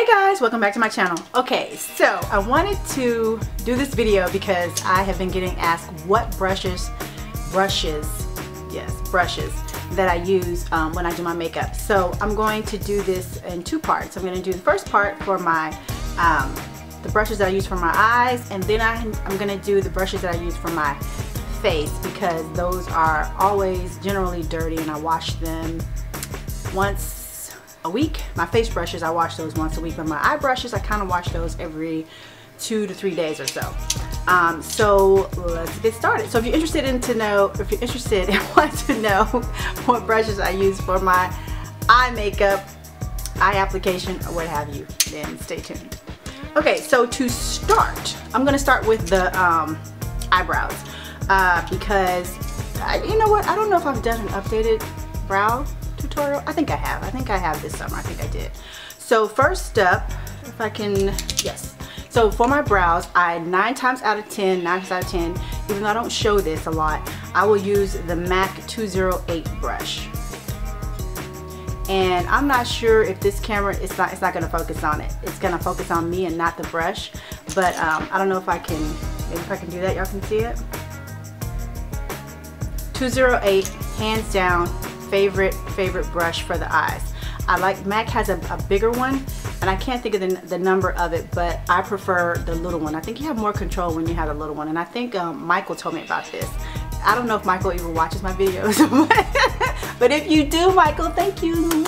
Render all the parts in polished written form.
guys, welcome back to my channel. Okay, so I wanted to do this video because I have been getting asked what brushes that I use when I do my makeup. So I'm going to do this in two parts. I'm going to do the first part for my the brushes that I use for my eyes, and then I'm going to do the brushes that I use for my face, because those are always generally dirty and I wash them once a week. My face brushes, I wash those once a week, but my eye brushes, I kind of wash those every 2 to 3 days or so. So let's get started. So if you're interested and want to know what brushes I use for my eye makeup, eye application, or what have you, then stay tuned. Okay, so to start, I'm going to start with the eyebrows because you know what? I don't know if I've done an updated brow tutorial. I think I have. I think I have this summer. I think I did. So first up, if I can, yes. So for my brows, 9 times out of 10, even though I don't show this a lot, I will use the MAC 208 brush. And I'm not sure if this camera, it's not going to focus on it. It's going to focus on me and not the brush. But I don't know if I can, maybe if I can do that, y'all can see it. 208, hands down, favorite brush for the eyes. I like, MAC has a bigger one, and I can't think of the number of it, but I prefer the little one. I think you have more control when you have a little one, and I think Michael told me about this. I don't know if Michael even watches my videos, but if you do, Michael, thank you.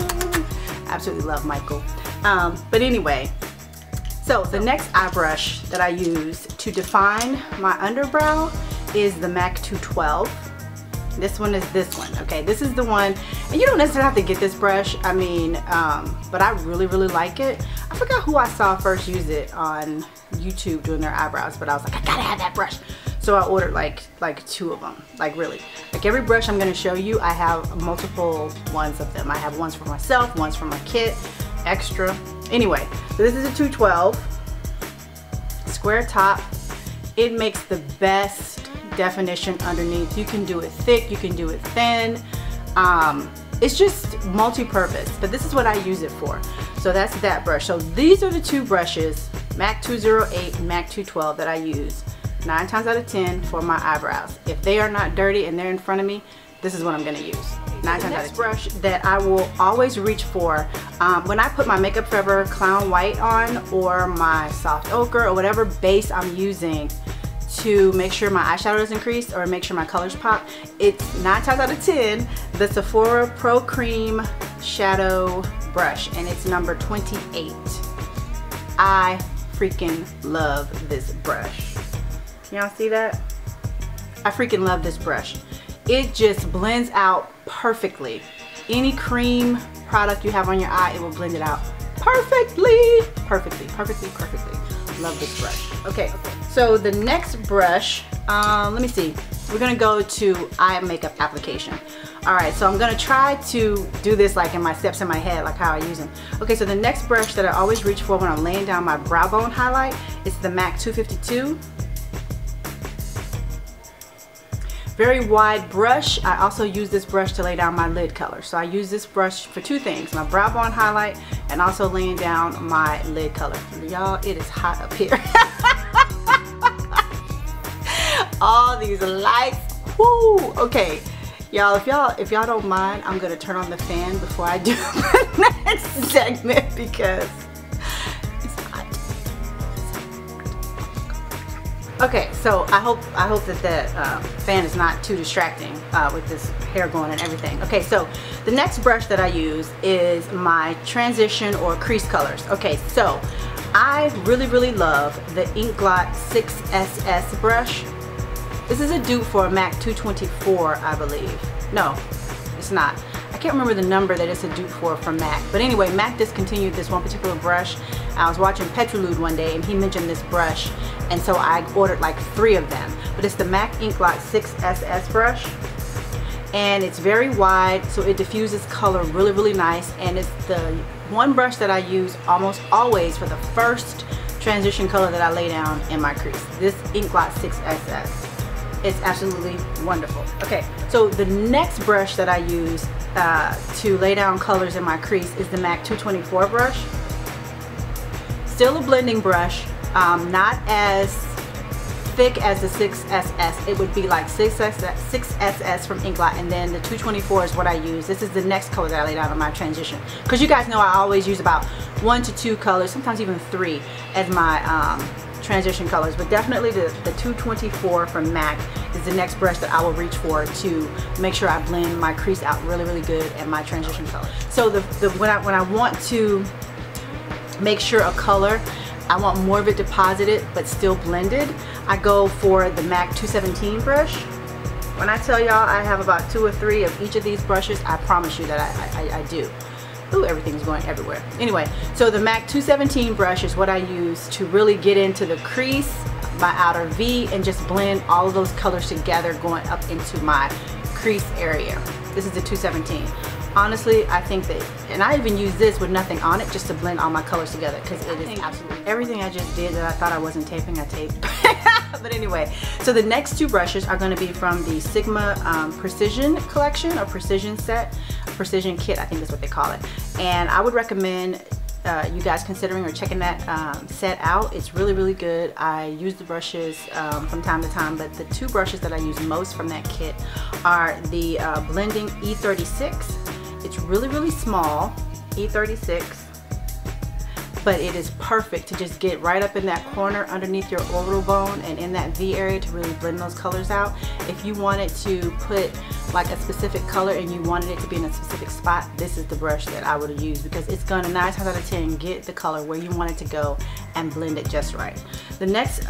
Absolutely love Michael. But anyway, so the next eye brush that I use to define my underbrow is the MAC 212. This one is this one. Okay, this is the one, and you don't necessarily have to get this brush. I mean, but I really like it. I forgot who I saw first use it on YouTube doing their eyebrows, but I was like, I gotta have that brush. So I ordered like 2 of them. Like really, like every brush I'm gonna show you, I have multiple ones of them. I have ones for myself, ones for my kit, extra. Anyway, so this is a 212 square top. It makes the best definition underneath. You can do it thick, you can do it thin. It's just multi-purpose, but this is what I use it for. So that's that brush. So these are the 2 brushes, MAC 208 and MAC 212, that I use 9 times out of 10 for my eyebrows. If they are not dirty and they're in front of me, this is what I'm going to use 9 times out of 10. Brush that I will always reach for when I put my Makeup Forever Clown White on, or my soft ochre, or whatever base I'm using to make sure my eyeshadow doesn't crease or make sure my colors pop, it's 9 times out of 10 the Sephora Pro Cream Shadow Brush, and it's number 28. I freaking love this brush. Y'all see that? I freaking love this brush. It just blends out perfectly. Any cream product you have on your eye, it will blend it out perfectly. Love this brush. Okay, so the next brush, let me see. We're gonna go to eye makeup application. All right, so I'm gonna try to do this like in my steps in my head, like how I use them. Okay, so the next brush that I always reach for when I'm laying down my brow bone highlight is the MAC 252. Very wide brush. I also use this brush to lay down my lid color. So I use this brush for 2 things, my brow bone highlight and also laying down my lid color. Y'all, it is hot up here. All these lights, woo! Okay, y'all, if y'all don't mind, I'm gonna turn on the fan before I do the next segment because it's hot. Okay, so I hope that the fan is not too distracting with this hair going and everything. Okay, so the next brush that I use is my Transition or Crease Colors. Okay, so I really love the Inglot 6SS brush. This is a dupe for a MAC 224, I believe. No, it's not. I can't remember the number that it's a dupe for from MAC. But anyway, MAC discontinued this one particular brush. I was watching Petrolude one day and he mentioned this brush, and so I ordered like 3 of them. But it's the MAC Inglot 6SS brush, and it's very wide, so it diffuses color really nice, and it's the one brush that I use almost always for the first transition color that I lay down in my crease. This Inglot 6SS. It's absolutely wonderful. Okay, so the next brush that I use to lay down colors in my crease is the MAC 224 brush. still a blending brush, not as thick as the 6SS. It would be like 6SS from Inglot, and then the 224 is what I use. This is the next color that I laid out on my transition, because you guys know I always use about 1 to 2 colors, sometimes even 3 as my transition colors, but definitely the 224 from MAC is the next brush that I will reach for to make sure I blend my crease out really good and my transition color. So when I want to make sure a color, I want more of it deposited but still blended, I go for the MAC 217 brush. When I tell y'all I have about 2 or 3 of each of these brushes, I promise you that I do. Ooh, everything's going everywhere. Anyway, so the MAC 217 brush is what I use to really get into the crease, my outer V, and just blend all of those colors together going up into my crease area. This is the 217. Honestly, I think that, and I even use this with nothing on it just to blend all my colors together, because it is absolutely everything I just did that I thought I wasn't taping, I taped. But anyway, so the next 2 brushes are going to be from the Sigma Precision collection, or Precision set, Precision kit, I think that's what they call it. And I would recommend you guys considering or checking that set out. It's really good. I use the brushes from time to time, but the 2 brushes that I use most from that kit are the blending E36. It's really small, E36, but it is perfect to just get right up in that corner underneath your orbital bone and in that V area to really blend those colors out. If you wanted to put like a specific color and you wanted it to be in a specific spot, this is the brush that I would use, because it's gonna 9 times out of 10 get the color where you want it to go and blend it just right. The next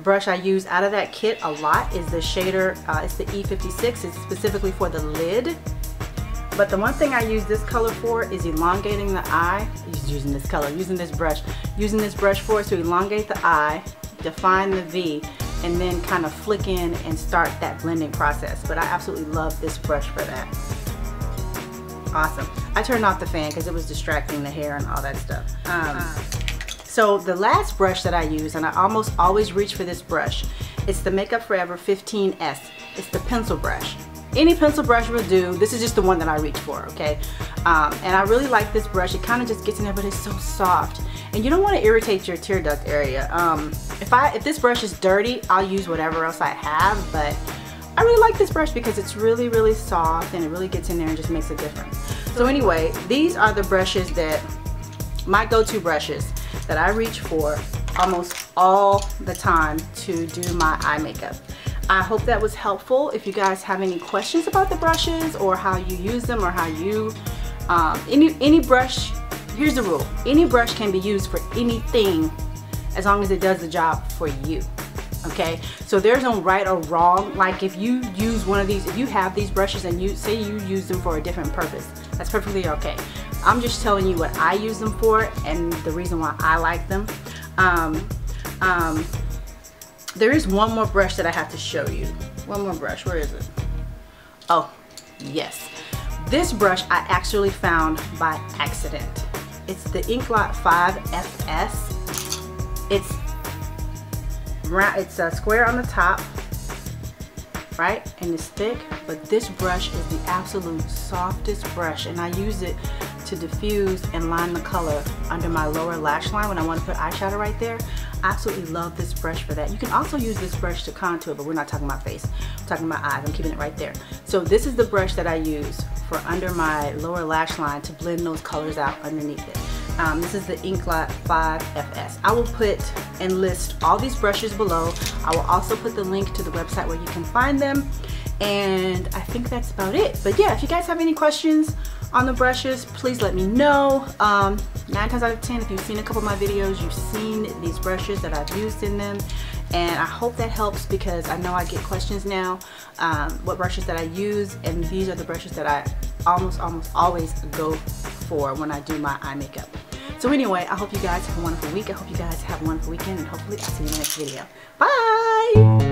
brush I use out of that kit a lot is the shader. It's the E56. It's specifically for the lid. But the one thing I use this color for is elongating the eye. Using this brush for is to elongate the eye, define the V, and then kind of flick in and start that blending process. But I absolutely love this brush for that. Awesome. I turned off the fan because it was distracting the hair and all that stuff. So the last brush that I use, and I almost always reach for this brush, it's the Makeup Forever 15S. It's the pencil brush. Any pencil brush will do. This is just the one that I reach for, okay? And I really like this brush. It kind of just gets in there, but it's so soft. And you don't want to irritate your tear duct area. If this brush is dirty, I'll use whatever else I have, but I really like this brush because it's really soft and it really gets in there and just makes a difference. So anyway, these are the brushes that, my go-to brushes that I reach for almost all the time to do my eye makeup. I hope that was helpful. If you guys have any questions about the brushes or how you use them, or how you, any brush, here's the rule. Any brush can be used for anything as long as it does the job for you, okay? So there's no right or wrong. Like if you use one of these, if you have these brushes and you say you use them for a different purpose, that's perfectly okay. I'm just telling you what I use them for and the reason why I like them. There is one more brush that I have to show you. One more brush, where is it? Oh, yes. This brush I actually found by accident. It's the Inglot 5FS. It's a square on the top, right? And it's thick, but this brush is the absolute softest brush, and I use it to diffuse and line the color under my lower lash line when I want to put eyeshadow right there. I absolutely love this brush for that. You can also use this brush to contour, but we're not talking about face. I'm talking about eyes. I'm keeping it right there. So this is the brush that I use for under my lower lash line to blend those colors out underneath it. This is the Inglot 5FS. I will put and list all these brushes below. I will also put the link to the website where you can find them. And I think that's about it. But yeah, if you guys have any questions on the brushes, please let me know. 9 times out of 10, if you've seen a couple of my videos, you've seen these brushes that I've used in them. And I hope that helps, because I know I get questions now, what brushes that I use, and these are the brushes that I almost always go for when I do my eye makeup. So anyway, I hope you guys have a wonderful week. I hope you guys have a wonderful weekend, and hopefully I'll see you in the next video. Bye!